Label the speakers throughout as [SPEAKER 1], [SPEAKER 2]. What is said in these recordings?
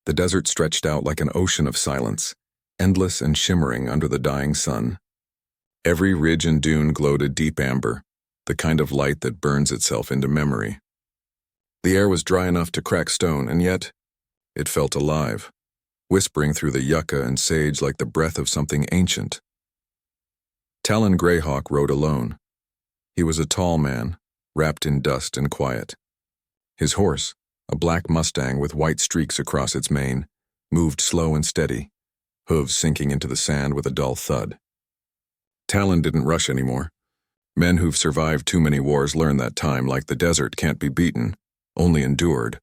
[SPEAKER 1] The desert stretched out like an ocean of silence, endless and shimmering under the dying sun. Every ridge and dune glowed a deep amber, the kind of light that burns itself into memory. The air was dry enough to crack stone, and yet it felt alive, whispering through the yucca and sage like the breath of something ancient. Talon Greyhawk rode alone. He was a tall man, wrapped in dust and quiet. His horse, a black Mustang with white streaks across its mane, moved slow and steady, hooves sinking into the sand with a dull thud. Talon didn't rush anymore. Men who've survived too many wars learn that time, like the desert, can't be beaten, only endured.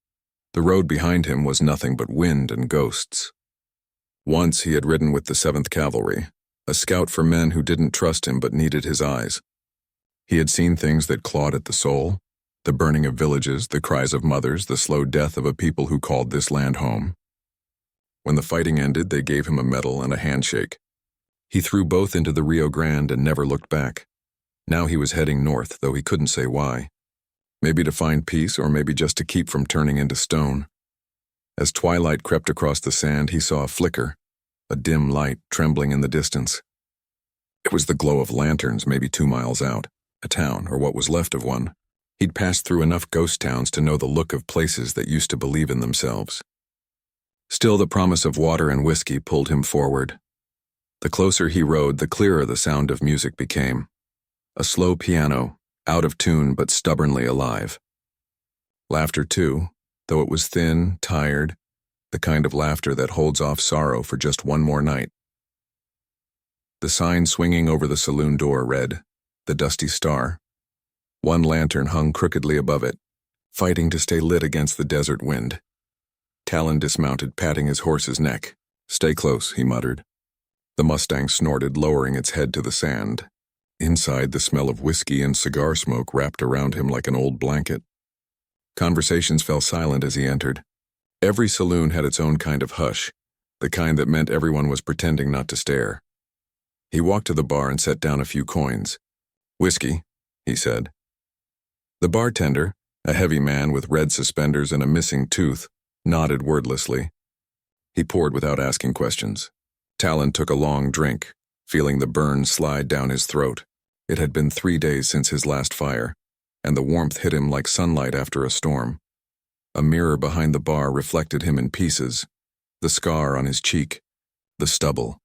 [SPEAKER 1] The road behind him was nothing but wind and ghosts. Once he had ridden with the 7th Cavalry, a scout for men who didn't trust him but needed his eyes. He had seen things that clawed at the soul, the burning of villages, the cries of mothers, the slow death of a people who called this land home. When the fighting ended, they gave him a medal and a handshake. He threw both into the Rio Grande and never looked back. Now he was heading north, though he couldn't say why. Maybe to find peace, or maybe just to keep from turning into stone. As twilight crept across the sand, he saw a flicker, a dim light trembling in the distance. It was the glow of lanterns maybe 2 miles out, a town, or what was left of one. He'd passed through enough ghost towns to know the look of places that used to believe in themselves. Still, the promise of water and whiskey pulled him forward. The closer he rode, the clearer the sound of music became. A slow piano, out of tune but stubbornly alive. Laughter too, though it was thin, tired, the kind of laughter that holds off sorrow for just one more night. The sign swinging over the saloon door read, "The Dusty Star." One lantern hung crookedly above it, fighting to stay lit against the desert wind. Talon dismounted, patting his horse's neck. "Stay close," he muttered. The Mustang snorted, lowering its head to the sand. Inside, the smell of whiskey and cigar smoke wrapped around him like an old blanket. Conversations fell silent as he entered. Every saloon had its own kind of hush, the kind that meant everyone was pretending not to stare. He walked to the bar and set down a few coins. "Whiskey," he said. The bartender, a heavy man with red suspenders and a missing tooth, nodded wordlessly. He poured without asking questions. Talon took a long drink, feeling the burn slide down his throat. It had been 3 days since his last fire, and the warmth hit him like sunlight after a storm. A mirror behind the bar reflected him in pieces, the scar on his cheek, the stubble,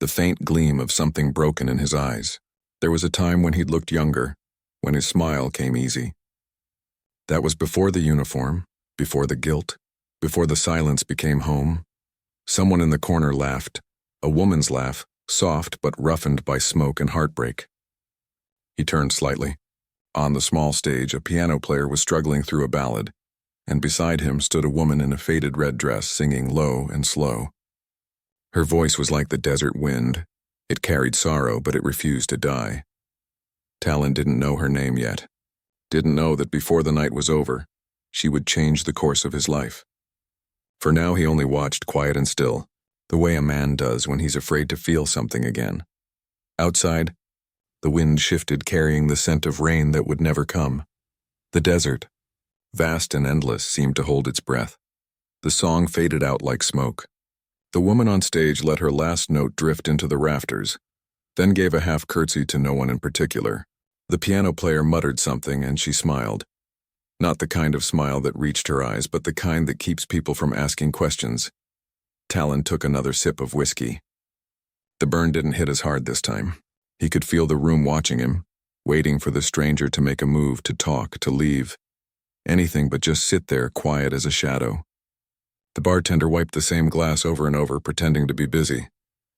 [SPEAKER 1] the faint gleam of something broken in his eyes. There was a time when he'd looked younger, when his smile came easy. That was before the uniform, before the guilt, before the silence became home. Someone in the corner laughed, a woman's laugh, soft but roughened by smoke and heartbreak. He turned slightly. On the small stage, a piano player was struggling through a ballad, and beside him stood a woman in a faded red dress singing low and slow. Her voice was like the desert wind. It carried sorrow, but it refused to die. Talon didn't know her name yet. Didn't know that before the night was over, she would change the course of his life. For now he only watched, quiet and still, the way a man does when he's afraid to feel something again. Outside, the wind shifted, carrying the scent of rain that would never come. The desert, vast and endless, seemed to hold its breath. The song faded out like smoke. The woman on stage let her last note drift into the rafters, then gave a half curtsy to no one in particular. The piano player muttered something, and she smiled. Not the kind of smile that reached her eyes, but the kind that keeps people from asking questions. Talon took another sip of whiskey. The burn didn't hit as hard this time. He could feel the room watching him, waiting for the stranger to make a move, to talk, to leave. Anything but just sit there, quiet as a shadow. The bartender wiped the same glass over and over, pretending to be busy.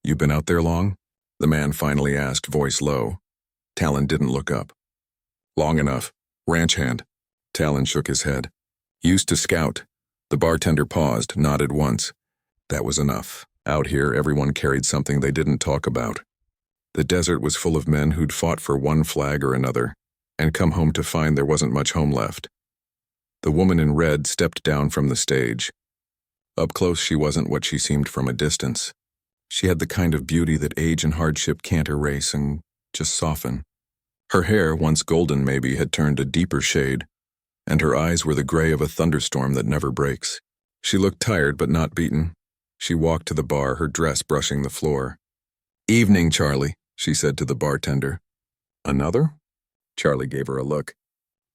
[SPEAKER 1] "You been out there long?" the man finally asked, voice low. Talon didn't look up. "Long enough. Ranch hand." Talon shook his head. "Used to scout." The bartender paused, nodded once. That was enough. Out here, everyone carried something they didn't talk about. The desert was full of men who'd fought for one flag or another, and come home to find there wasn't much home left. The woman in red stepped down from the stage. Up close, she wasn't what she seemed from a distance. She had the kind of beauty that age and hardship can't erase and just soften. Her hair, once golden maybe, had turned a deeper shade, and her eyes were the gray of a thunderstorm that never breaks. She looked tired but not beaten. She walked to the bar, her dress brushing the floor. "Evening, Charlie," she said to the bartender. "Another?" Charlie gave her a look.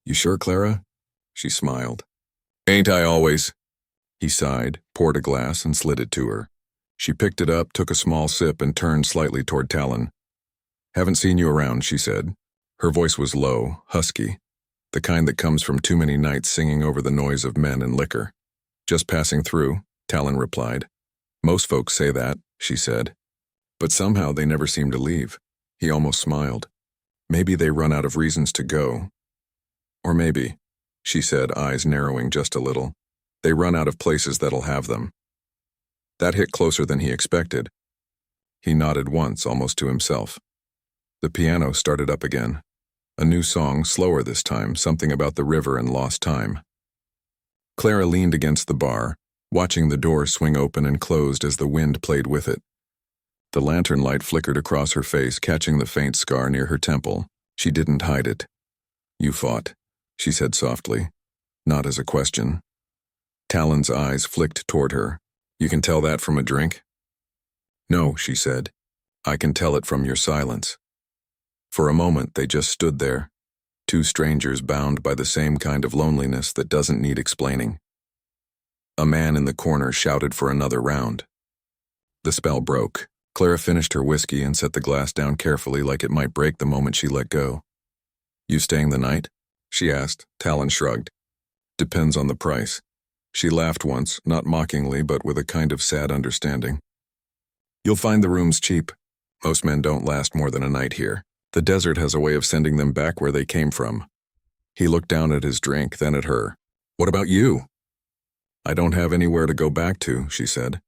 [SPEAKER 1] "You sure, Clara?" She smiled. "Ain't I always?" He sighed, poured a glass, and slid it to her. She picked it up, took a small sip, and turned slightly toward Talon. "Haven't seen you around," she said. Her voice was low, husky, the kind that comes from too many nights singing over the noise of men and liquor. "Just passing through," Talon replied. "Most folks say that," she said. "But somehow they never seem to leave." He almost smiled. "Maybe they run out of reasons to go. Or maybe," she said, eyes narrowing just a little, "they run out of places that'll have them." That hit closer than he expected. He nodded once, almost to himself. The piano started up again. A new song, slower this time, something about the river and lost time. Clara leaned against the bar, watching the door swing open and closed as the wind played with it. The lantern light flickered across her face, catching the faint scar near her temple. She didn't hide it. "You fought," she said softly, not as a question. Talon's eyes flicked toward her. "You can tell that from a drink?" "No," she said. "I can tell it from your silence." For a moment they just stood there, two strangers bound by the same kind of loneliness that doesn't need explaining. A man in the corner shouted for another round. The spell broke. Clara finished her whiskey and set the glass down carefully like it might break the moment she let go. "You staying the night?" she asked. Talon shrugged. "Depends on the price." She laughed once, not mockingly but with a kind of sad understanding. "You'll find the rooms cheap. Most men don't last more than a night here. The desert has a way of sending them back where they came from." He looked down at his drink, then at her. "What about you?" "I don't have anywhere to go back to," she said.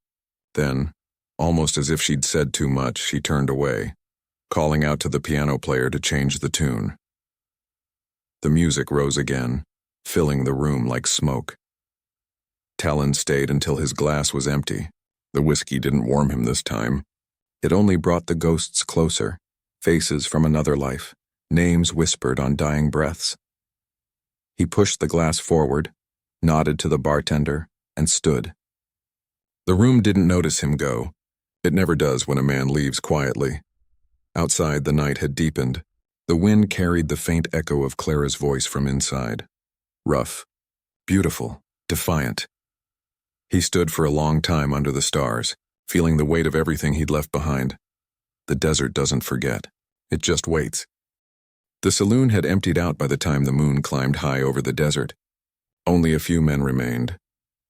[SPEAKER 1] Then, almost as if she'd said too much, she turned away, calling out to the piano player to change the tune. The music rose again, filling the room like smoke. Talon stayed until his glass was empty. The whiskey didn't warm him this time. It only brought the ghosts closer, faces from another life, names whispered on dying breaths. He pushed the glass forward, nodded to the bartender, and stood. The room didn't notice him go. It never does when a man leaves quietly. Outside, the night had deepened. The wind carried the faint echo of Clara's voice from inside. Rough, beautiful, defiant. He stood for a long time under the stars, feeling the weight of everything he'd left behind. The desert doesn't forget. It just waits. The saloon had emptied out by the time the moon climbed high over the desert. Only a few men remained,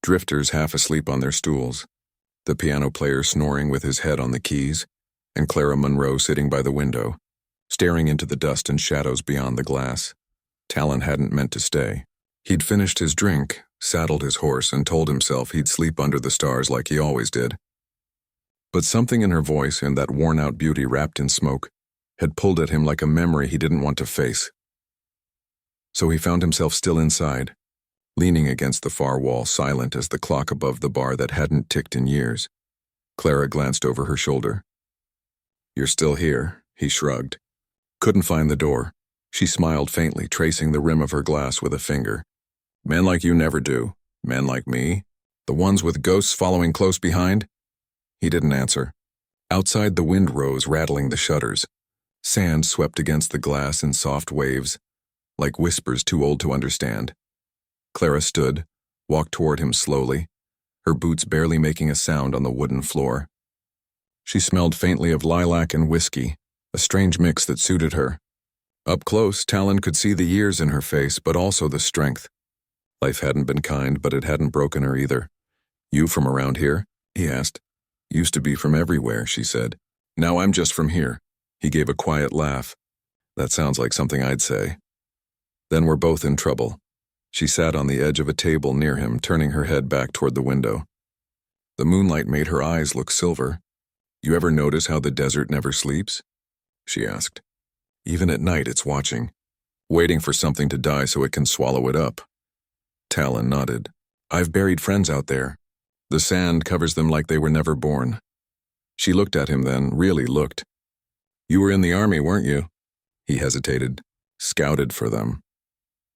[SPEAKER 1] drifters half asleep on their stools, the piano player snoring with his head on the keys, and Clara Monroe sitting by the window, staring into the dust and shadows beyond the glass. Talon hadn't meant to stay. He'd finished his drink, saddled his horse, and told himself he'd sleep under the stars like he always did. But something in her voice and that worn-out beauty wrapped in smoke had pulled at him like a memory he didn't want to face. So he found himself still inside, leaning against the far wall, silent as the clock above the bar that hadn't ticked in years. Clara glanced over her shoulder. "You're still here," he shrugged. "Couldn't find the door." She smiled faintly, tracing the rim of her glass with a finger. "Men like you never do. Men like me. The ones with ghosts following close behind?" He didn't answer. Outside, the wind rose, rattling the shutters. Sand swept against the glass in soft waves, like whispers too old to understand. Clara stood, walked toward him slowly, her boots barely making a sound on the wooden floor. She smelled faintly of lilac and whiskey, a strange mix that suited her. Up close, Talon could see the years in her face, but also the strength. Life hadn't been kind, but it hadn't broken her either. "You from around here?" he asked. "Used to be from everywhere," she said. "Now I'm just from here." He gave a quiet laugh. "That sounds like something I'd say." "Then we're both in trouble." She sat on the edge of a table near him, turning her head back toward the window. The moonlight made her eyes look silver. "You ever notice how the desert never sleeps?" she asked. "Even at night it's watching, waiting for something to die so it can swallow it up." Talon nodded. "I've buried friends out there. The sand covers them like they were never born." She looked at him then, really looked. "You were in the army, weren't you?" He hesitated. "Scouted for them."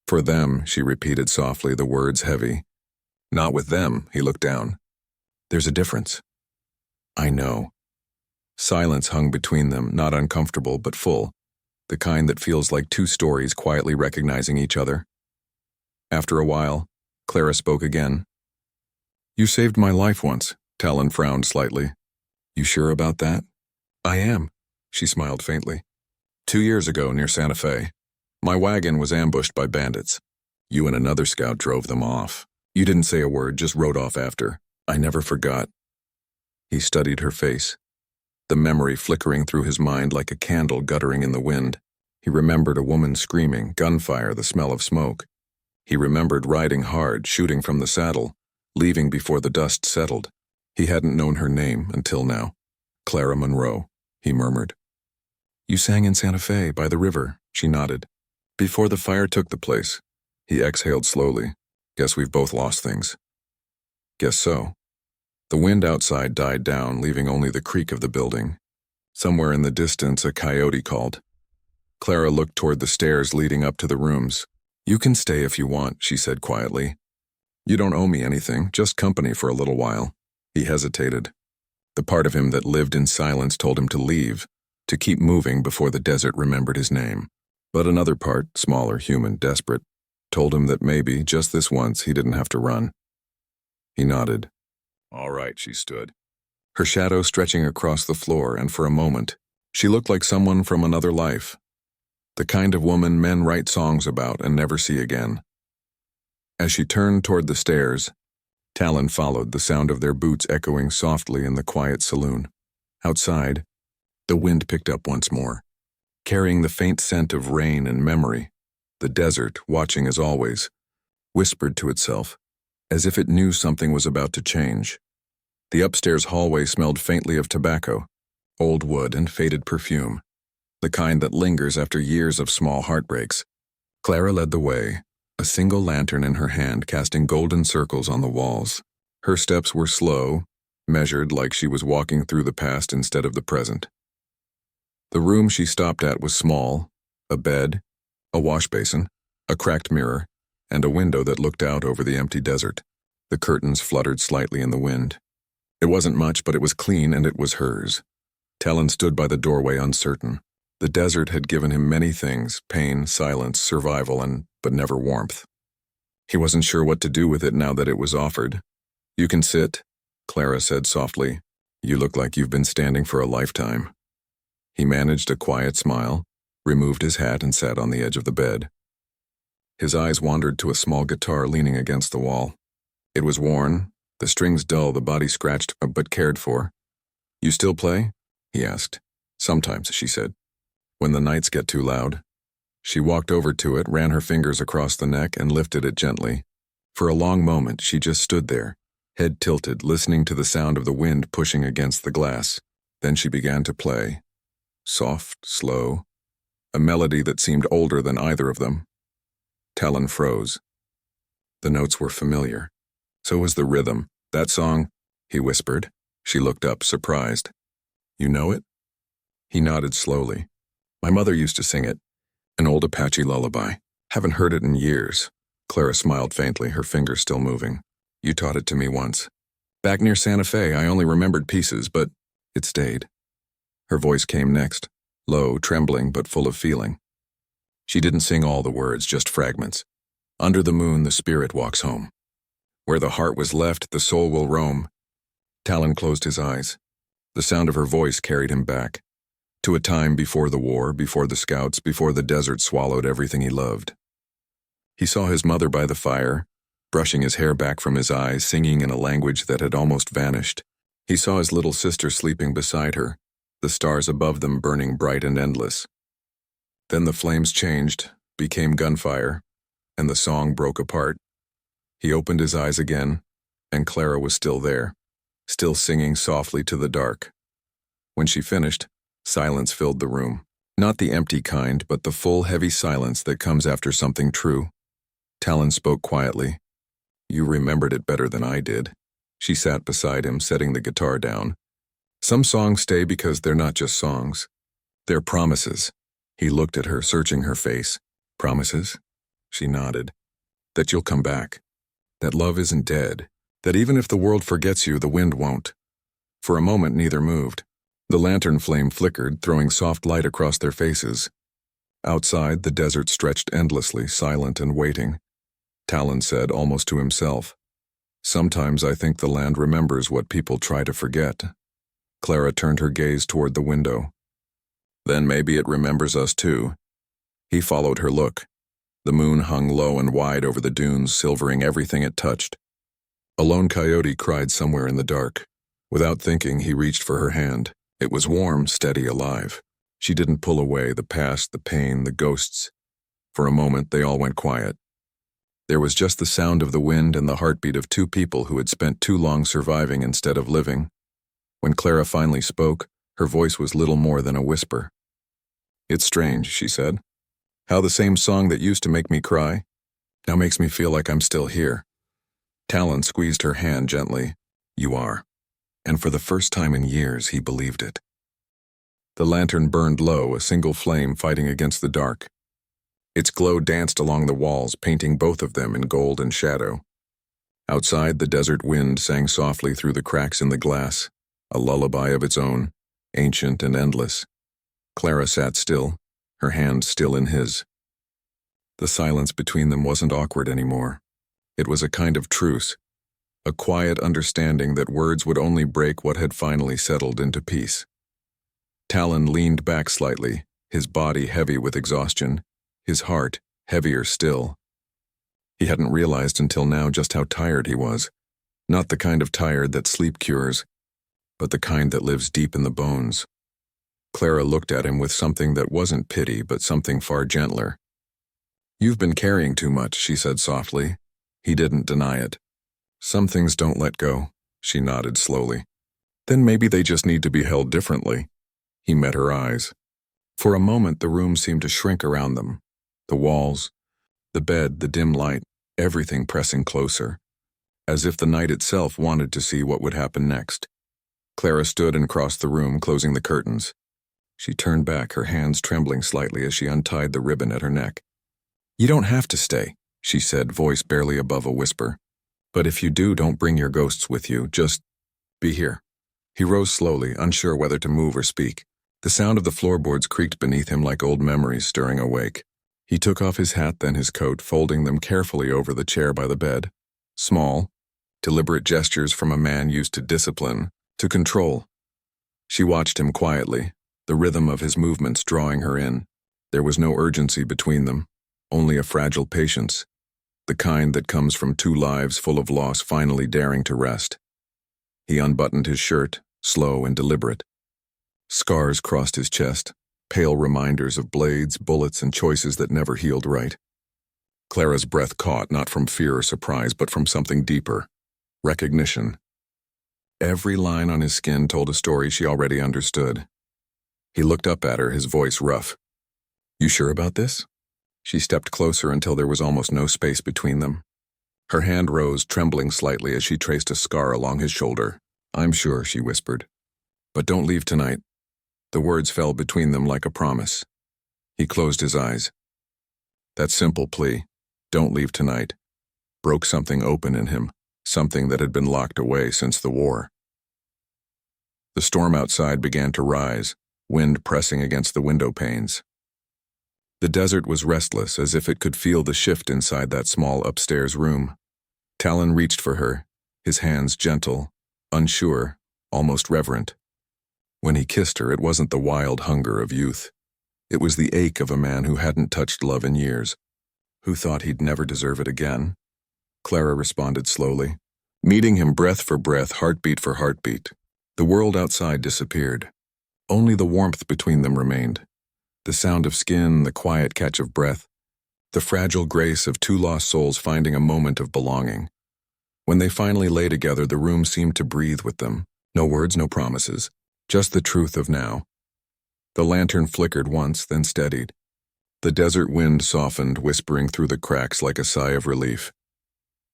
[SPEAKER 1] "For them," she repeated softly, the words heavy. Not with them, he looked down. There's a difference. I know. Silence hung between them, not uncomfortable but full, the kind that feels like two stories quietly recognizing each other. After a while, Clara spoke again. You saved my life once, Talon frowned slightly. You sure about that? I am, she smiled faintly. 2 years ago near Santa Fe, my wagon was ambushed by bandits. You and another scout drove them off. You didn't say a word, just rode off after. I never forgot. He studied her face, the memory flickering through his mind like a candle guttering in the wind. He remembered a woman screaming, gunfire, the smell of smoke. He remembered riding hard, shooting from the saddle, leaving before the dust settled. He hadn't known her name until now. Clara Monroe, he murmured. You sang in Santa Fe, by the river, she nodded. Before the fire took the place. He exhaled slowly. Guess we've both lost things. Guess so. The wind outside died down, leaving only the creak of the building. Somewhere in the distance, a coyote called. Clara looked toward the stairs leading up to the rooms. You can stay if you want, she said quietly. You don't owe me anything, just company for a little while. He hesitated. The part of him that lived in silence told him to leave, to keep moving before the desert remembered his name. But another part, smaller, human, desperate, told him that maybe, just this once, he didn't have to run. He nodded. All right, she stood, her shadow stretching across the floor, and for a moment, she looked like someone from another life. The kind of woman men write songs about and never see again. As she turned toward the stairs, Talon followed, the sound of their boots echoing softly in the quiet saloon. Outside, the wind picked up once more, carrying the faint scent of rain and memory. The desert, watching as always, whispered to itself, as if it knew something was about to change. The upstairs hallway smelled faintly of tobacco, old wood, and faded perfume, the kind that lingers after years of small heartbreaks. Clara led the way, a single lantern in her hand casting golden circles on the walls. Her steps were slow, measured like she was walking through the past instead of the present. The room she stopped at was small, a bed, a wash basin, a cracked mirror, and a window that looked out over the empty desert. The curtains fluttered slightly in the wind. It wasn't much, but it was clean and it was hers. Talon stood by the doorway uncertain. The desert had given him many things, pain, silence, survival, but never warmth. He wasn't sure what to do with it now that it was offered. You can sit, Clara said softly. You look like you've been standing for a lifetime. He managed a quiet smile, removed his hat and sat on the edge of the bed. His eyes wandered to a small guitar leaning against the wall. It was worn, the strings dull, the body scratched, but cared for. You still play? He asked. Sometimes, she said. When the nights get too loud. She walked over to it, ran her fingers across the neck, and lifted it gently. For a long moment, she just stood there, head tilted, listening to the sound of the wind pushing against the glass. Then she began to play. Soft, slow, a melody that seemed older than either of them. Talon froze. The notes were familiar. So was the rhythm. That song, he whispered. She looked up, surprised. You know it? He nodded slowly. My mother used to sing it. An old Apache lullaby. Haven't heard it in years. Clara smiled faintly, her fingers still moving. You taught it to me once. Back near Santa Fe, I only remembered pieces, but it stayed. Her voice came next, low, trembling, but full of feeling. She didn't sing all the words, just fragments. Under the moon, the spirit walks home. Where the heart was left, the soul will roam. Talon closed his eyes. The sound of her voice carried him back, to a time before the war, before the scouts, before the desert swallowed everything he loved. He saw his mother by the fire, brushing his hair back from his eyes, singing in a language that had almost vanished. He saw his little sister sleeping beside her, the stars above them burning bright and endless. Then the flames changed, became gunfire, and the song broke apart. He opened his eyes again, and Clara was still there, still singing softly to the dark. When she finished, silence filled the room. Not the empty kind, but the full, heavy silence that comes after something true. Talon spoke quietly. You remembered it better than I did. She sat beside him, setting the guitar down. Some songs stay because they're not just songs. They're promises. He looked at her, searching her face. Promises? She nodded. That you'll come back. that love isn't dead, that even if the world forgets you, the wind won't. For a moment, neither moved. The lantern flame flickered, throwing soft light across their faces. Outside, the desert stretched endlessly, silent and waiting. Talon said, almost to himself, "Sometimes I think the land remembers what people try to forget." Clara turned her gaze toward the window. "Then maybe it remembers us too." He followed her look. The moon hung low and wide over the dunes, silvering everything it touched. A lone coyote cried somewhere in the dark. Without thinking, he reached for her hand. It was warm, steady, alive. She didn't pull away, the past, the pain, the ghosts. For a moment, they all went quiet. There was just the sound of the wind and the heartbeat of two people who had spent too long surviving instead of living. When Clara finally spoke, her voice was little more than a whisper. "It's strange," she said. "How the same song that used to make me cry now makes me feel like I'm still here." Talon squeezed her hand gently. "You are." And for the first time in years, he believed it. The lantern burned low, a single flame fighting against the dark. Its glow danced along the walls, painting both of them in gold and shadow. Outside, the desert wind sang softly through the cracks in the glass, a lullaby of its own, ancient and endless. Clara sat still, her hand still in his. The silence between them wasn't awkward anymore. It was a kind of truce, a quiet understanding that words would only break what had finally settled into peace. Talon leaned back slightly, his body heavy with exhaustion, his heart heavier still. He hadn't realized until now just how tired he was, not the kind of tired that sleep cures, but the kind that lives deep in the bones. Clara looked at him with something that wasn't pity, but something far gentler. "You've been carrying too much," she said softly. He didn't deny it. "Some things don't let go," she nodded slowly. "Then maybe they just need to be held differently." He met her eyes. For a moment, the room seemed to shrink around them. The walls, the bed, the dim light, everything pressing closer, as if the night itself wanted to see what would happen next. Clara stood and crossed the room, closing the curtains. She turned back, her hands trembling slightly as she untied the ribbon at her neck. "You don't have to stay," she said, voice barely above a whisper. "But if you do, don't bring your ghosts with you. Just be here." He rose slowly, unsure whether to move or speak. The sound of the floorboards creaked beneath him like old memories stirring awake. He took off his hat, then his coat, folding them carefully over the chair by the bed. Small, deliberate gestures from a man used to discipline, to control. She watched him quietly, the rhythm of his movements drawing her in. There was no urgency between them, only a fragile patience, the kind that comes from two lives full of loss finally daring to rest. He unbuttoned his shirt, slow and deliberate. Scars crossed his chest, pale reminders of blades, bullets, and choices that never healed right. Clara's breath caught, not from fear or surprise, but from something deeper. Recognition. Every line on his skin told a story she already understood. He looked up at her, his voice rough. "You sure about this?" She stepped closer until there was almost no space between them. Her hand rose, trembling slightly as she traced a scar along his shoulder. "I'm sure," she whispered. "But don't leave tonight." The words fell between them like a promise. He closed his eyes. That simple plea, "Don't leave tonight," broke something open in him, something that had been locked away since the war. The storm outside began to rise, wind pressing against the window panes. The desert was restless, as if it could feel the shift inside that small upstairs room. Talon reached for her, his hands gentle, unsure, almost reverent. When he kissed her, it wasn't the wild hunger of youth. It was the ache of a man who hadn't touched love in years, who thought he'd never deserve it again. Clara responded slowly, meeting him breath for breath, heartbeat for heartbeat. The world outside disappeared. Only the warmth between them remained. The sound of skin, the quiet catch of breath, the fragile grace of two lost souls finding a moment of belonging. When they finally lay together, the room seemed to breathe with them. No words, no promises, just the truth of now. The lantern flickered once, then steadied. The desert wind softened, whispering through the cracks like a sigh of relief.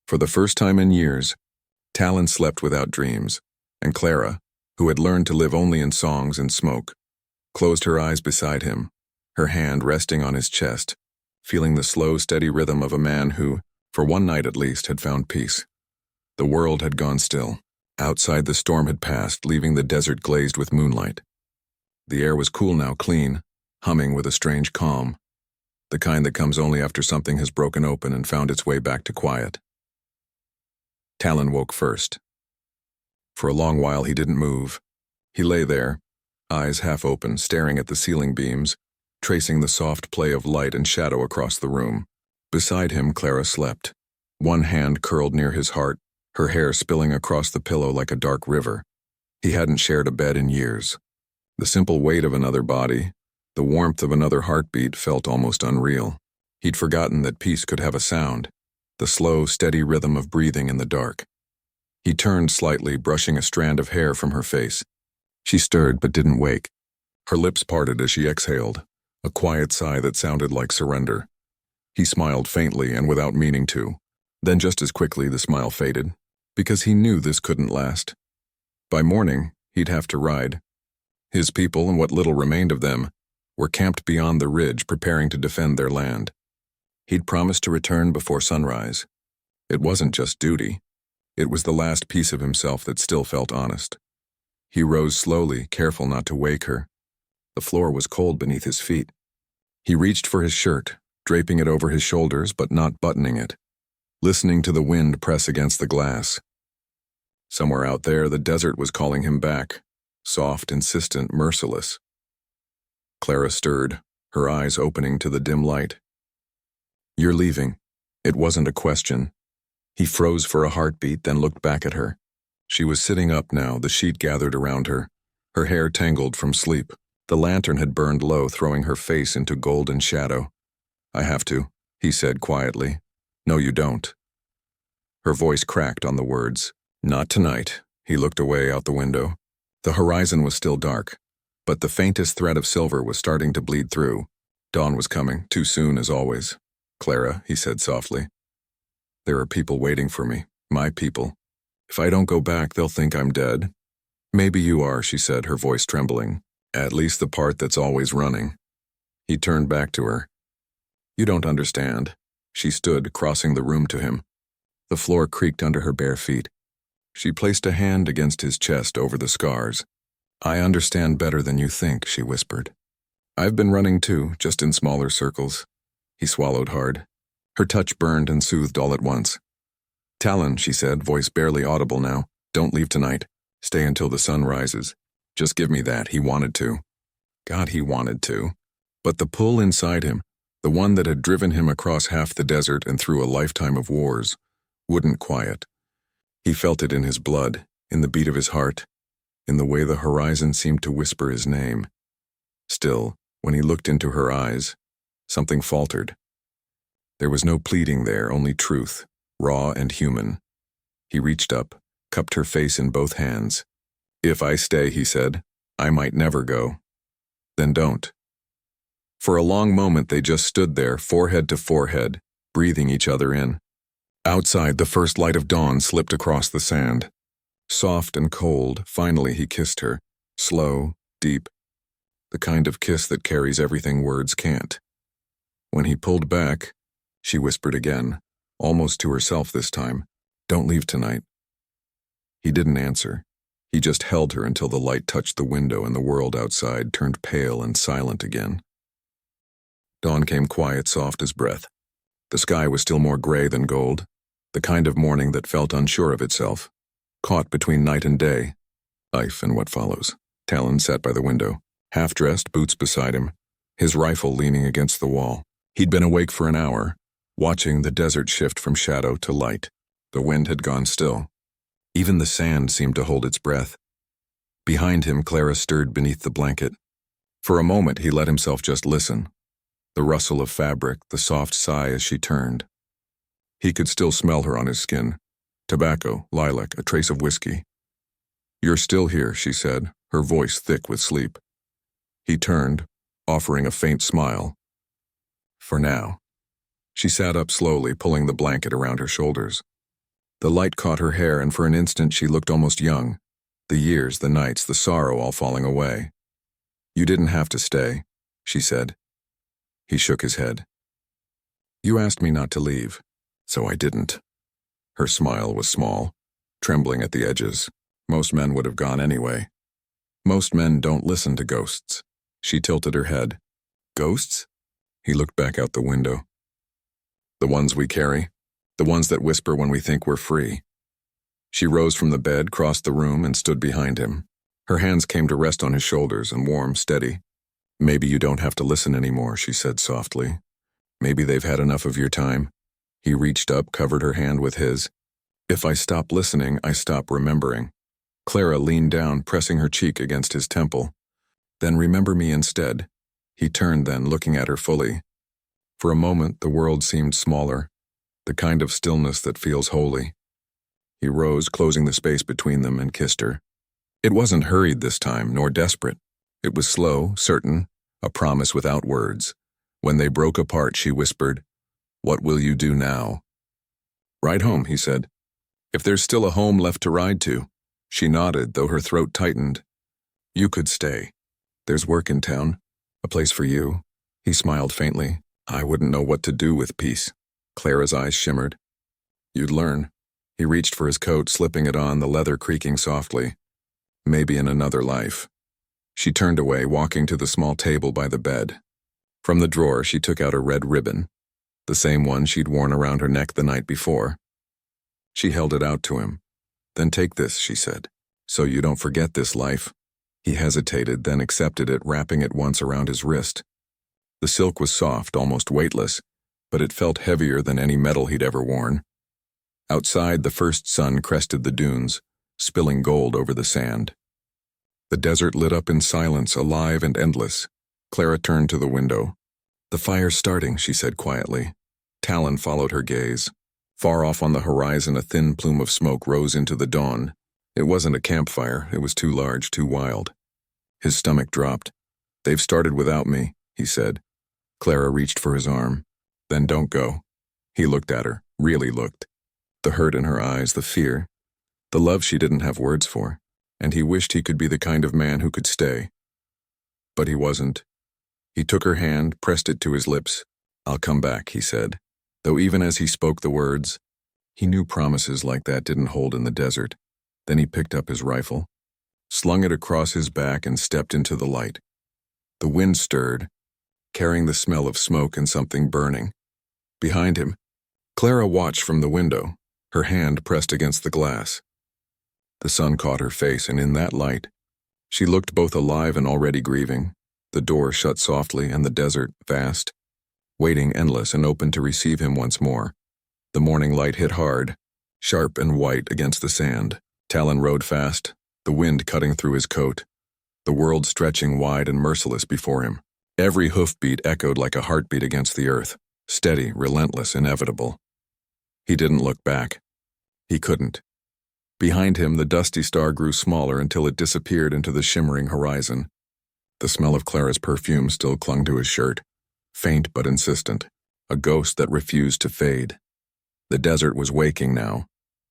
[SPEAKER 1] For the first time in years, Talon slept without dreams, and Clara, who had learned to live only in songs and smoke, closed her eyes beside him, her hand resting on his chest, feeling the slow, steady rhythm of a man who, for one night at least, had found peace. The world had gone still. Outside, the storm had passed, leaving the desert glazed with moonlight. The air was cool now, clean, humming with a strange calm, the kind that comes only after something has broken open and found its way back to quiet. Talon woke first. For a long while he didn't move. He lay there, eyes half open, staring at the ceiling beams, tracing the soft play of light and shadow across the room. Beside him, Clara slept. One hand curled near his heart, her hair spilling across the pillow like a dark river. He hadn't shared a bed in years. The simple weight of another body, the warmth of another heartbeat felt almost unreal. He'd forgotten that peace could have a sound, the slow, steady rhythm of breathing in the dark. He turned slightly, brushing a strand of hair from her face. She stirred but didn't wake. Her lips parted as she exhaled, a quiet sigh that sounded like surrender. He smiled faintly and without meaning to. Then just as quickly the smile faded, because he knew this couldn't last. By morning, he'd have to ride. His people, and what little remained of them, were camped beyond the ridge preparing to defend their land. He'd promised to return before sunrise. It wasn't just duty. It was the last piece of himself that still felt honest. He rose slowly, careful not to wake her. The floor was cold beneath his feet. He reached for his shirt, draping it over his shoulders but not buttoning it, listening to the wind press against the glass. Somewhere out there, the desert was calling him back, soft, insistent, merciless. Clara stirred, her eyes opening to the dim light. "You're leaving." It wasn't a question. He froze for a heartbeat, then looked back at her. She was sitting up now, the sheet gathered around her, her hair tangled from sleep. The lantern had burned low, throwing her face into golden shadow. "I have to," he said quietly. "No, you don't." Her voice cracked on the words. "Not tonight." He looked away out the window. The horizon was still dark, but the faintest thread of silver was starting to bleed through. Dawn was coming, too soon as always. "Clara," he said softly, "there are people waiting for me, my people. If I don't go back, they'll think I'm dead." "Maybe you are," she said, her voice trembling. "At least the part that's always running." He turned back to her. "You don't understand." She stood, crossing the room to him. The floor creaked under her bare feet. She placed a hand against his chest over the scars. "I understand better than you think," she whispered. "I've been running too, just in smaller circles." He swallowed hard. Her touch burned and soothed all at once. "Talon," she said, voice barely audible now, "don't leave tonight. Stay until the sun rises. Just give me that." He wanted to. God, he wanted to. But the pull inside him, the one that had driven him across half the desert and through a lifetime of wars, wouldn't quiet. He felt it in his blood, in the beat of his heart, in the way the horizon seemed to whisper his name. Still, when he looked into her eyes, something faltered. There was no pleading there, only truth, raw and human. He reached up, cupped her face in both hands. "If I stay," he said, "I might never go." "Then don't." For a long moment they just stood there, forehead to forehead, breathing each other in. Outside, the first light of dawn slipped across the sand. Soft and cold, finally he kissed her, slow, deep, the kind of kiss that carries everything words can't. When he pulled back, she whispered again, almost to herself this time, "Don't leave tonight." He didn't answer. He just held her until the light touched the window and the world outside turned pale and silent again. Dawn came quiet, soft as breath. The sky was still more gray than gold, the kind of morning that felt unsure of itself, caught between night and day. Life and what follows. Talon sat by the window, half-dressed, boots beside him, his rifle leaning against the wall. He'd been awake for an hour, watching the desert shift from shadow to light. The wind had gone still. Even the sand seemed to hold its breath. Behind him, Clara stirred beneath the blanket. For a moment, he let himself just listen. The rustle of fabric, the soft sigh as she turned. He could still smell her on his skin. Tobacco, lilac, a trace of whiskey. "You're still here," she said, her voice thick with sleep. He turned, offering a faint smile. "For now." She sat up slowly, pulling the blanket around her shoulders. The light caught her hair, and for an instant she looked almost young. The years, the nights, the sorrow all falling away. "You didn't have to stay," she said. He shook his head. "You asked me not to leave." So I didn't. Her smile was small, trembling at the edges. Most men would have gone anyway. Most men don't listen to ghosts. She tilted her head. Ghosts? He looked back out the window. The ones we carry. The ones that whisper when we think we're free. She rose from the bed, crossed the room, and stood behind him. Her hands came to rest on his shoulders and warm, steady. Maybe you don't have to listen anymore, she said softly. Maybe they've had enough of your time. He reached up, covered her hand with his. If I stop listening, I stop remembering. Clara leaned down, pressing her cheek against his temple. Then remember me instead. He turned then, looking at her fully. For a moment, the world seemed smaller, the kind of stillness that feels holy. He rose, closing the space between them, and kissed her. It wasn't hurried this time, nor desperate. It was slow, certain, a promise without words. When they broke apart, she whispered, "What will you do now?" "Ride home," he said. "If there's still a home left to ride to." She nodded, though her throat tightened. "You could stay. There's work in town. A place for you." He smiled faintly. "I wouldn't know what to do with peace." Clara's eyes shimmered. "You'd learn." He reached for his coat, slipping it on, the leather creaking softly. "Maybe in another life." She turned away, walking to the small table by the bed. From the drawer, she took out a red ribbon, the same one she'd worn around her neck the night before. She held it out to him. "Then take this," she said, "so you don't forget this life." He hesitated, then accepted it, wrapping it once around his wrist. The silk was soft, almost weightless, but it felt heavier than any metal he'd ever worn. Outside, the first sun crested the dunes, spilling gold over the sand. The desert lit up in silence, alive and endless. Clara turned to the window. "The fire's starting," she said quietly. Talon followed her gaze. Far off on the horizon, a thin plume of smoke rose into the dawn. It wasn't a campfire. It was too large, too wild. His stomach dropped. "They've started without me," he said. Clara reached for his arm. "Then don't go." He looked at her, really looked. The hurt in her eyes, the fear, the love she didn't have words for, and he wished he could be the kind of man who could stay. But he wasn't. He took her hand, pressed it to his lips. "I'll come back," he said, though even as he spoke the words, he knew promises like that didn't hold in the desert. Then he picked up his rifle, slung it across his back, and stepped into the light. The wind stirred, carrying the smell of smoke and something burning. Behind him, Clara watched from the window, her hand pressed against the glass. The sun caught her face, and in that light, she looked both alive and already grieving. The door shut softly, and the desert, vast, waiting endless and open to receive him once more. The morning light hit hard, sharp and white against the sand. Talon rode fast, the wind cutting through his coat, the world stretching wide and merciless before him. Every hoofbeat echoed like a heartbeat against the earth, steady, relentless, inevitable. He didn't look back. He couldn't. Behind him, the dusty star grew smaller until it disappeared into the shimmering horizon. The smell of Clara's perfume still clung to his shirt, faint but insistent, a ghost that refused to fade. The desert was waking now,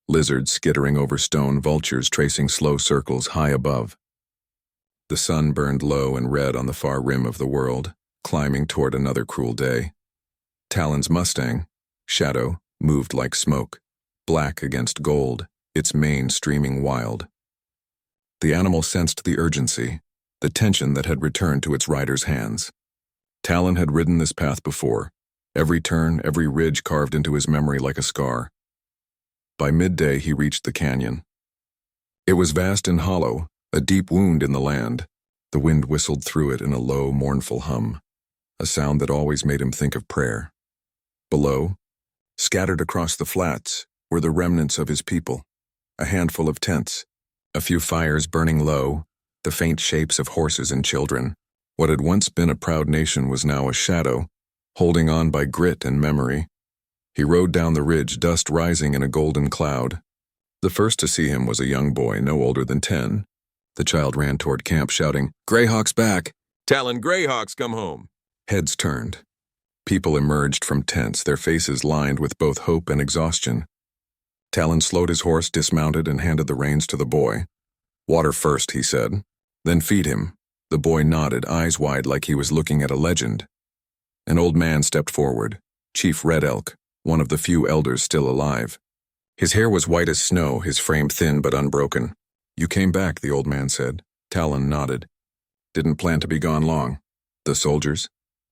[SPEAKER 1] lizards skittering over stone, vultures tracing slow circles high above. The sun burned low and red on the far rim of the world, climbing toward another cruel day. Talon's Mustang, Shadow, moved like smoke, black against gold, its mane streaming wild. The animal sensed the urgency, the tension that had returned to its rider's hands. Talon had ridden this path before, every turn, every ridge carved into his memory like a scar. By midday, he reached the canyon. It was vast and hollow, a deep wound in the land. The wind whistled through it in a low, mournful hum, a sound that always made him think of prayer. Below, scattered across the flats, were the remnants of his people, a handful of tents, a few fires burning low, the faint shapes of horses and children. What had once been a proud nation was now a shadow, holding on by grit and memory. He rode down the ridge, dust rising in a golden cloud. The first to see him was a young boy, no older than 10. The child ran toward camp, shouting, "Greyhawk's back! Talon, Greyhawk's come home!" Heads turned. People emerged from tents, their faces lined with both hope and exhaustion. Talon slowed his horse, dismounted, and handed the reins to the boy. "Water first," he said. "Then feed him." The boy nodded, eyes wide like he was looking at a legend. An old man stepped forward, Chief Red Elk, one of the few elders still alive. His hair was white as snow, his frame thin but unbroken. "You came back," the old man said. Talon nodded. "Didn't plan to be gone long." "The soldiers?"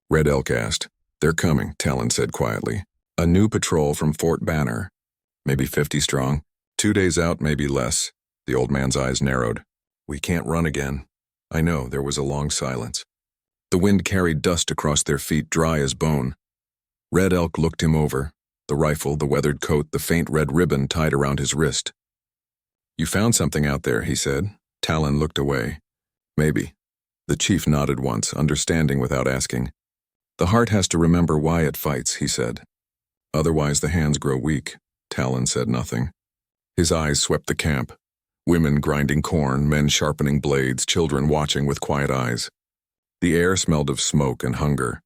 [SPEAKER 1] Red Elk asked. "They're coming," Talon said quietly. "A new patrol from Fort Banner. Maybe 50 strong. 2 days out, maybe less." The old man's eyes narrowed. "We can't run again." "I know." There was a long silence. The wind carried dust across their feet, dry as bone. Red Elk looked him over. The rifle, the weathered coat, the faint red ribbon tied around his wrist. "You found something out there," he said. Talon looked away. "Maybe." The chief nodded once, understanding without asking. "The heart has to remember why it fights," he said. "Otherwise the hands grow weak." Talon said nothing. His eyes swept the camp. Women grinding corn, men sharpening blades, children watching with quiet eyes. The air smelled of smoke and hunger.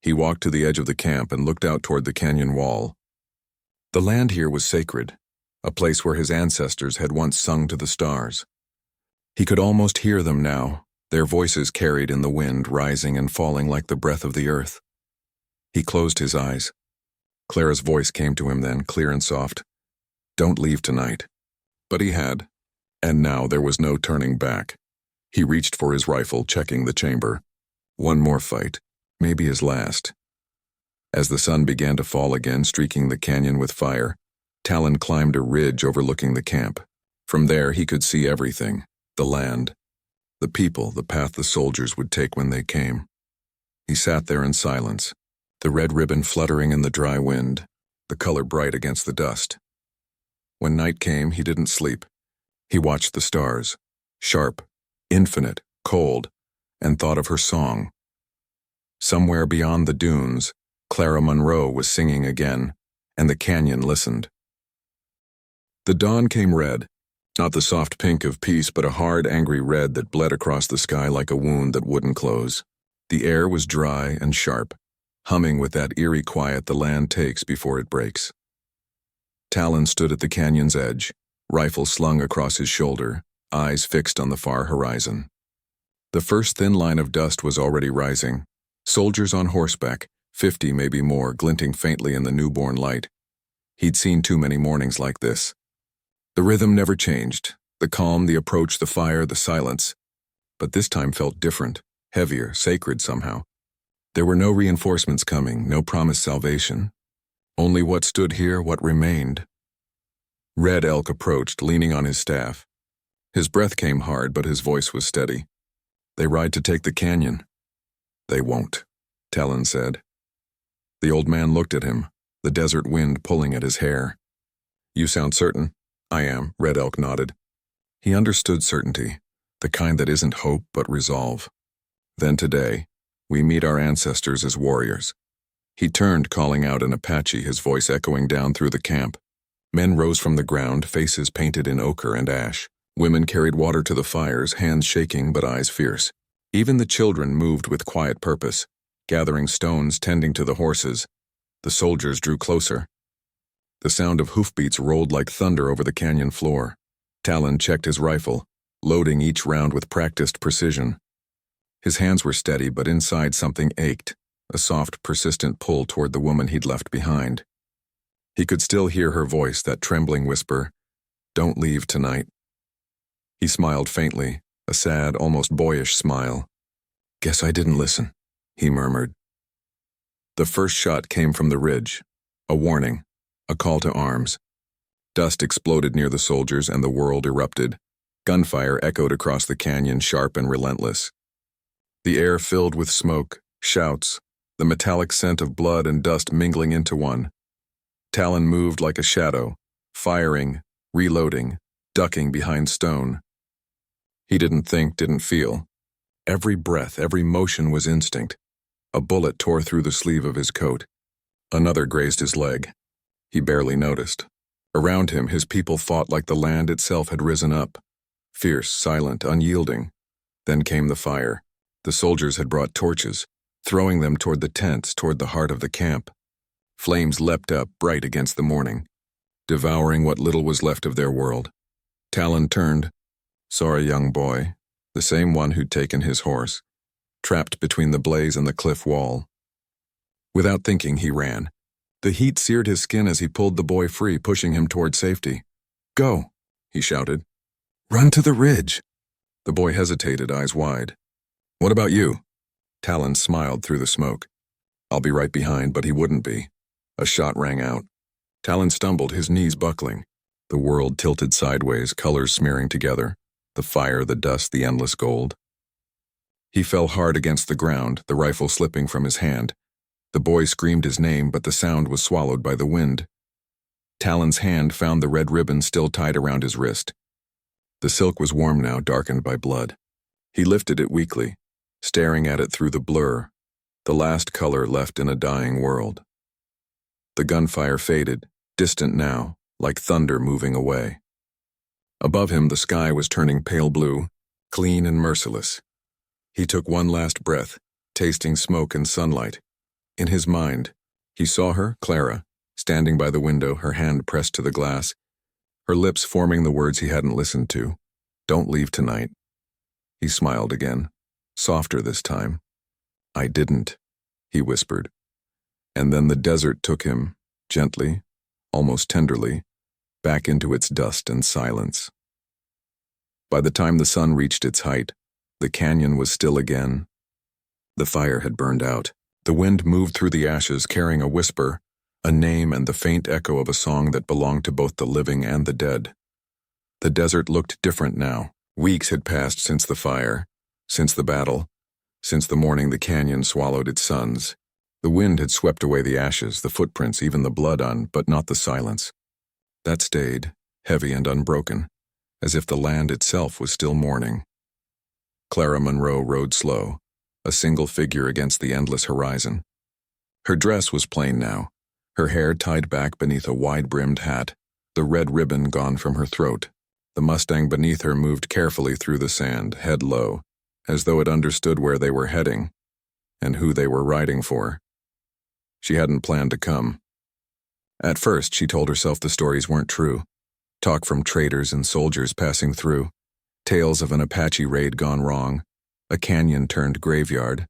[SPEAKER 1] He walked to the edge of the camp and looked out toward the canyon wall. The land here was sacred, a place where his ancestors had once sung to the stars. He could almost hear them now, their voices carried in the wind, rising and falling like the breath of the earth. He closed his eyes. Clara's voice came to him then, clear and soft. "Don't leave tonight." But he had, and now there was no turning back. He reached for his rifle, checking the chamber. One more fight, maybe his last. As the sun began to fall again, streaking the canyon with fire, Talon climbed a ridge overlooking the camp. From there he could see everything, the land, the people, the path the soldiers would take when they came. He sat there in silence, the red ribbon fluttering in the dry wind, the color bright against the dust. When night came, he didn't sleep. He watched the stars, sharp, infinite, cold, and thought of her song. Somewhere beyond the dunes, Clara Monroe was singing again, and the canyon listened. The dawn came red, not the soft pink of peace, but a hard, angry red that bled across the sky like a wound that wouldn't close. The air was dry and sharp, humming with that eerie quiet the land takes before it breaks. Talon stood at the canyon's edge, rifle slung across his shoulder, eyes fixed on the far horizon. The first thin line of dust was already rising. Soldiers on horseback, 50 maybe more, glinting faintly in the newborn light. He'd seen too many mornings like this. The rhythm never changed, the calm, the approach, the fire, the silence. But this time felt different, heavier, sacred somehow. There were no reinforcements coming, no promised salvation. Only what stood here, what remained. Red Elk approached, leaning on his staff. His breath came hard, but his voice was steady. "They ride to take the canyon." "They won't," Talon said. The old man looked at him, the desert wind pulling at his hair. "You sound certain?" "I am," Red Elk nodded. He understood certainty, the kind that isn't hope but resolve. "Then today, we meet our ancestors as warriors." He turned, calling out in Apache, his voice echoing down through the camp. Men rose from the ground, faces painted in ochre and ash. Women carried water to the fires, hands shaking but eyes fierce. Even the children moved with quiet purpose, gathering stones, tending to the horses. The soldiers drew closer. The sound of hoofbeats rolled like thunder over the canyon floor. Talon checked his rifle, loading each round with practiced precision. His hands were steady, but inside something ached, a soft, persistent pull toward the woman he'd left behind. He could still hear her voice, that trembling whisper, "Don't leave tonight." He smiled faintly, a sad, almost boyish smile. "Guess I didn't listen," he murmured. The first shot came from the ridge, a warning, a call to arms. Dust exploded near the soldiers and the world erupted. Gunfire echoed across the canyon, sharp and relentless. The air filled with smoke, shouts, the metallic scent of blood and dust mingling into one. Talon moved like a shadow, firing, reloading, ducking behind stone. He didn't think, didn't feel. Every breath, every motion was instinct. A bullet tore through the sleeve of his coat. Another grazed his leg. He barely noticed. Around him, his people fought like the land itself had risen up. Fierce, silent, unyielding. Then came the fire. The soldiers had brought torches, throwing them toward the tents, toward the heart of the camp. Flames leapt up, bright against the morning, devouring what little was left of their world. Talon turned, saw a young boy, the same one who'd taken his horse, trapped between the blaze and the cliff wall. Without thinking, he ran. The heat seared his skin as he pulled the boy free, pushing him toward safety. "Go," he shouted. "Run to the ridge." The boy hesitated, eyes wide. "What about you?" Talon smiled through the smoke. "I'll be right behind," but he wouldn't be. A shot rang out. Talon stumbled, his knees buckling. The world tilted sideways, colors smearing together. The fire, the dust, the endless gold. He fell hard against the ground, the rifle slipping from his hand. The boy screamed his name, but the sound was swallowed by the wind. Talon's hand found the red ribbon still tied around his wrist. The silk was warm now, darkened by blood. He lifted it weakly, staring at it through the blur, the last color left in a dying world. The gunfire faded, distant now, like thunder moving away. Above him, the sky was turning pale blue, clean and merciless. He took one last breath, tasting smoke and sunlight. In his mind, he saw her, Clara, standing by the window, her hand pressed to the glass, her lips forming the words he hadn't listened to. "Don't leave tonight." He smiled again, softer this time. "I didn't," he whispered. And then the desert took him, gently, almost tenderly, back into its dust and silence. By the time the sun reached its height, the canyon was still again. The fire had burned out. The wind moved through the ashes, carrying a whisper, a name, and the faint echo of a song that belonged to both the living and the dead. The desert looked different now. Weeks had passed since the fire, since the battle, since the morning the canyon swallowed its sons. The wind had swept away the ashes, the footprints, even the blood on, but not the silence. That stayed, heavy and unbroken, as if the land itself was still mourning. Clara Monroe rode slow, a single figure against the endless horizon. Her dress was plain now, her hair tied back beneath a wide-brimmed hat, the red ribbon gone from her throat. The Mustang beneath her moved carefully through the sand, head low, as though it understood where they were heading and who they were riding for. She hadn't planned to come. At first, she told herself the stories weren't true. Talk from traders and soldiers passing through, tales of an Apache raid gone wrong, a canyon turned graveyard.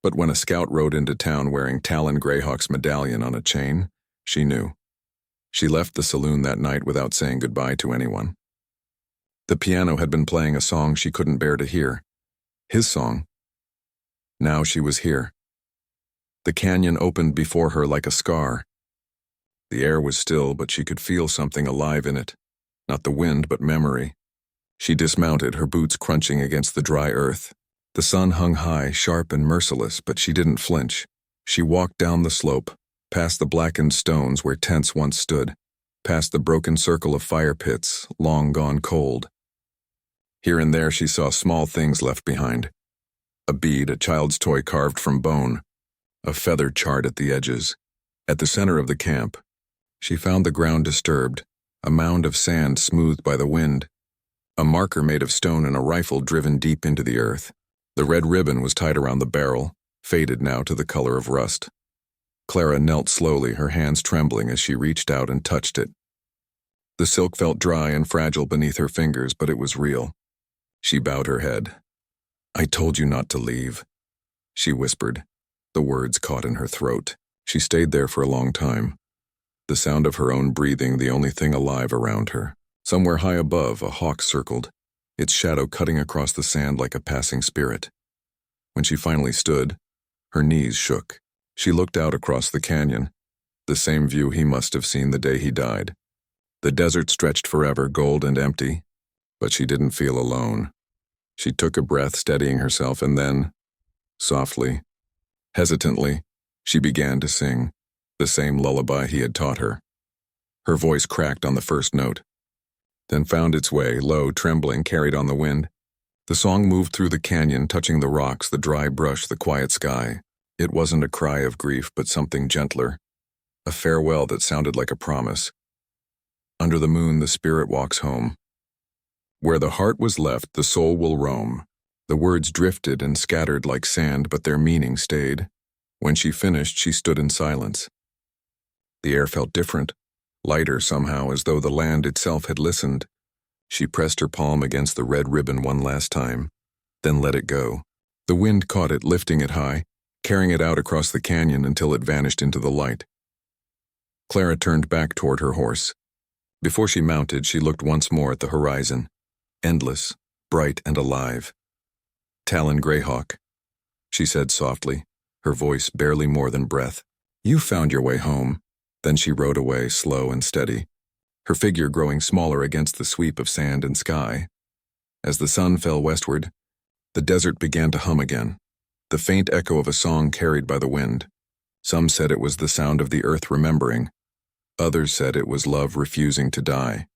[SPEAKER 1] But when a scout rode into town wearing Talon Greyhawk's medallion on a chain, she knew. She left the saloon that night without saying goodbye to anyone. The piano had been playing a song she couldn't bear to hear. His song. Now she was here. The canyon opened before her like a scar. The air was still, but she could feel something alive in it. Not the wind, but memory. She dismounted, her boots crunching against the dry earth. The sun hung high, sharp and merciless, but she didn't flinch. She walked down the slope, past the blackened stones where tents once stood, past the broken circle of fire pits, long gone cold. Here and there she saw small things left behind. A bead, a child's toy carved from bone, a feather charred at the edges. At the center of the camp, she found the ground disturbed, a mound of sand smoothed by the wind, a marker made of stone and a rifle driven deep into the earth. The red ribbon was tied around the barrel, faded now to the color of rust. Clara knelt slowly, her hands trembling as she reached out and touched it. The silk felt dry and fragile beneath her fingers, but it was real. She bowed her head. "I told you not to leave," she whispered, the words caught in her throat. She stayed there for a long time, the sound of her own breathing the only thing alive around her. Somewhere high above, a hawk circled, its shadow cutting across the sand like a passing spirit. When she finally stood, her knees shook. She looked out across the canyon, the same view he must have seen the day he died. The desert stretched forever, gold and empty, but she didn't feel alone. She took a breath, steadying herself, and then, softly, hesitantly, she began to sing, the same lullaby he had taught her. Her voice cracked on the first note, then found its way, low, trembling, carried on the wind. The song moved through the canyon, touching the rocks, the dry brush, the quiet sky. It wasn't a cry of grief, but something gentler, a farewell that sounded like a promise. Under the moon, the spirit walks home. Where the heart was left, the soul will roam. The words drifted and scattered like sand, but their meaning stayed. When she finished, she stood in silence. The air felt different, lighter somehow, as though the land itself had listened. She pressed her palm against the red ribbon one last time, then let it go. The wind caught it, lifting it high, carrying it out across the canyon until it vanished into the light. Clara turned back toward her horse. Before she mounted, she looked once more at the horizon, endless, bright and alive. "Talon Greyhawk," she said softly, her voice barely more than breath. "You found your way home." Then she rode away, slow and steady, her figure growing smaller against the sweep of sand and sky. As the sun fell westward, the desert began to hum again, the faint echo of a song carried by the wind. Some said it was the sound of the earth remembering. Others said it was love refusing to die.